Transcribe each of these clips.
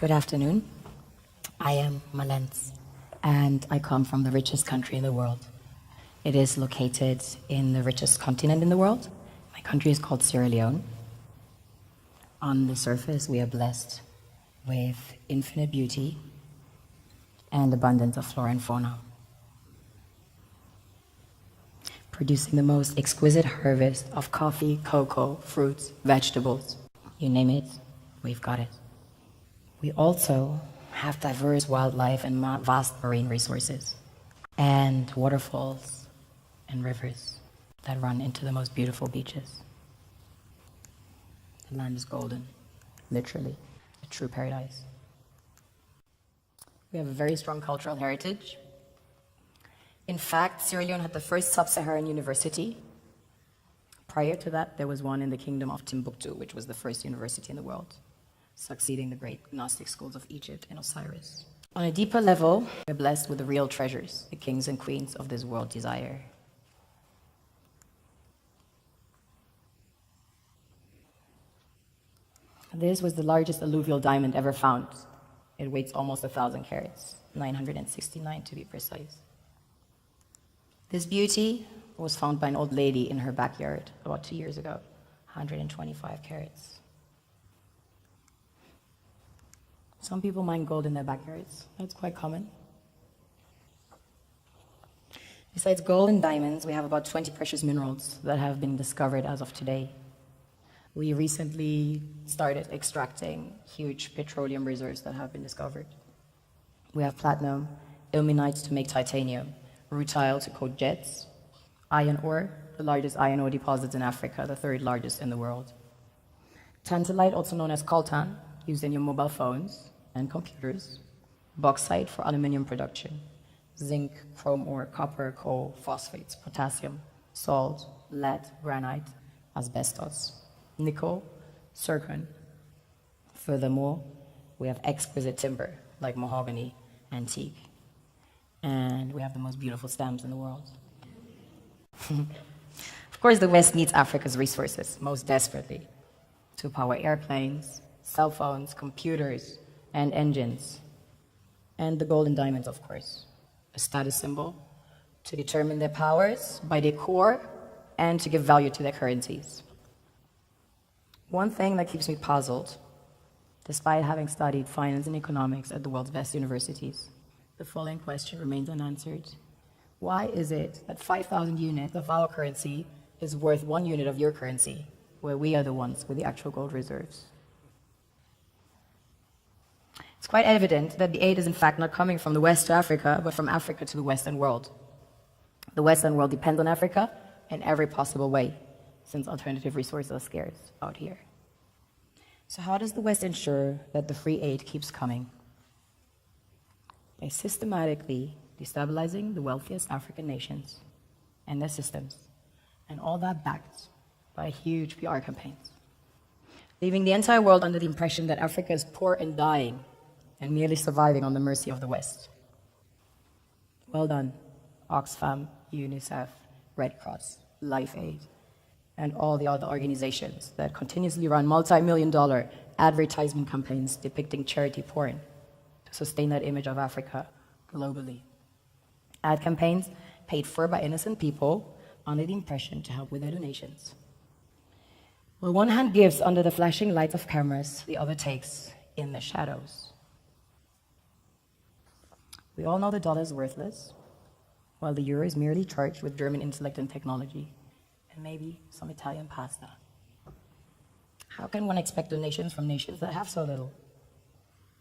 Good afternoon. I am Mallence, and I come from the richest country in the world. It is located in the richest continent in the world. My country is called Sierra Leone. On the surface, we are blessed with infinite beauty and abundance of flora and fauna, producing the most exquisite harvest of coffee, cocoa, fruits, vegetables. You name it, we've got it. We also have diverse wildlife and vast marine resources, and waterfalls and rivers that run into the most beautiful beaches. The land is golden, literally, a true paradise. We have a very strong cultural heritage. In fact, Sierra Leone had the first sub-Saharan university. Prior to that, there was one in the kingdom of Timbuktu, which was the first university in the world, succeeding the great Gnostic schools of Egypt and Osiris. On a deeper level, we're blessed with the real treasures, the kings and queens of this world desire. This was the largest alluvial diamond ever found. It weighs almost 1,000 carats, 969 to be precise. This beauty was found by an old lady in her backyard about 2 years ago, 125 carats. Some people mine gold in their backyards. That's quite common. Besides gold and diamonds, we have about 20 precious minerals that have been discovered as of today. We recently started extracting huge petroleum reserves that have been discovered. We have platinum, ilmenite to make titanium, rutile to coat jets, iron ore, the largest iron ore deposits in Africa, the third largest in the world. Tantalite, also known as coltan, used in your mobile phones and computers. Bauxite for aluminum production. Zinc, chrome ore, copper, coal, phosphates, potassium, salt, lead, granite, asbestos. Nickel, zircon. Furthermore, we have exquisite timber like mahogany, antique. And we have the most beautiful stamps in the world. Of course, the West needs Africa's resources most desperately to power airplanes, cell phones, computers, and engines. And the gold and diamonds, of course, a status symbol to determine their powers by their core and to give value to their currencies. One thing that keeps me puzzled, despite having studied finance and economics at the world's best universities, the following question remains unanswered. Why is it that 5,000 units of our currency is worth 1 unit of your currency, where we are the ones with the actual gold reserves? It's quite evident that the aid is in fact not coming from the West to Africa, but from Africa to the Western world. The Western world depends on Africa in every possible way, since alternative resources are scarce out here. So how does the West ensure that the free aid keeps coming? By systematically destabilizing the wealthiest African nations and their systems, and all that backed by huge PR campaigns, leaving the entire world under the impression that Africa is poor and dying and merely surviving on the mercy of the West. Well done, Oxfam, UNICEF, Red Cross, Life Aid, and all the other organizations that continuously run multi-million-dollar advertisement campaigns depicting charity porn to sustain that image of Africa globally. Ad campaigns paid for by innocent people under the impression to help with their donations. Well, one hand gives under the flashing lights of cameras, the other takes in the shadows. We all know the dollar is worthless, while the euro is merely charged with German intellect and technology, and maybe some Italian pasta. How can one expect donations from nations that have so little?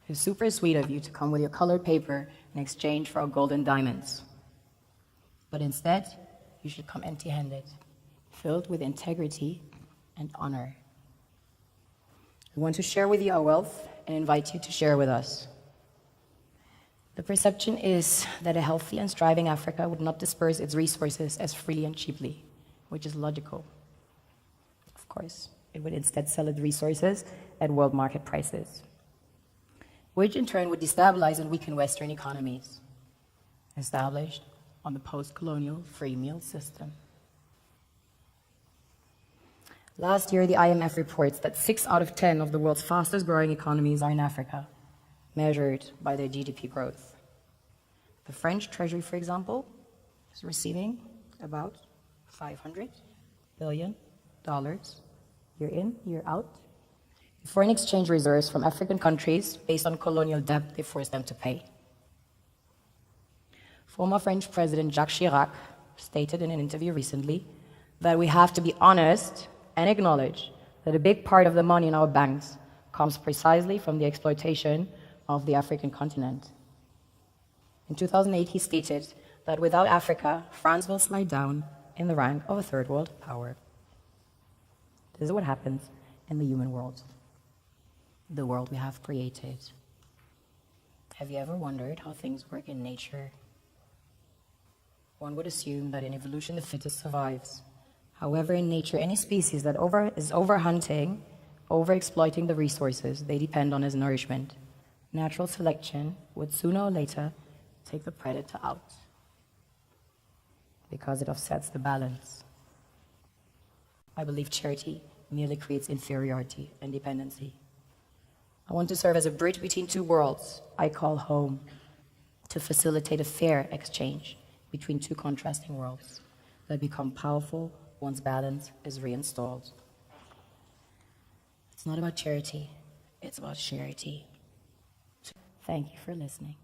It's super sweet of you to come with your colored paper in exchange for our gold and diamonds. But instead, you should come empty-handed, filled with integrity and honor. We want to share with you our wealth and invite you to share with us. The perception is that a healthy and striving Africa would not disperse its resources as freely and cheaply, which is logical. Of course, it would instead sell its resources at world market prices, which in turn would destabilize and weaken Western economies, established on the post-colonial free meal system. Last year, the IMF reports that 6 out of 10 of the world's fastest growing economies are in Africa, measured by their GDP growth. The French Treasury, for example, is receiving about $500 billion year in, year out. Foreign exchange reserves from African countries based on colonial debt they forced them to pay. Former French President Jacques Chirac stated in an interview recently that we have to be honest and acknowledge that a big part of the money in our banks comes precisely from the exploitation of the African continent. In 2008, he stated that without Africa, France will slide down in the rank of a third world power. This is what happens in the human world, the world we have created. Have you ever wondered how things work in nature? One would assume that in evolution the fittest survives. However, in nature, any species that is overhunting, overexploiting the resources they depend on as nourishment, natural selection would sooner or later take the predator out because it offsets the balance. I believe charity merely creates inferiority and dependency. I want to serve as a bridge between two worlds I call home, to facilitate a fair exchange between two contrasting worlds that become powerful once balance is reinstalled. It's not about charity, it's about charity. Thank you for listening.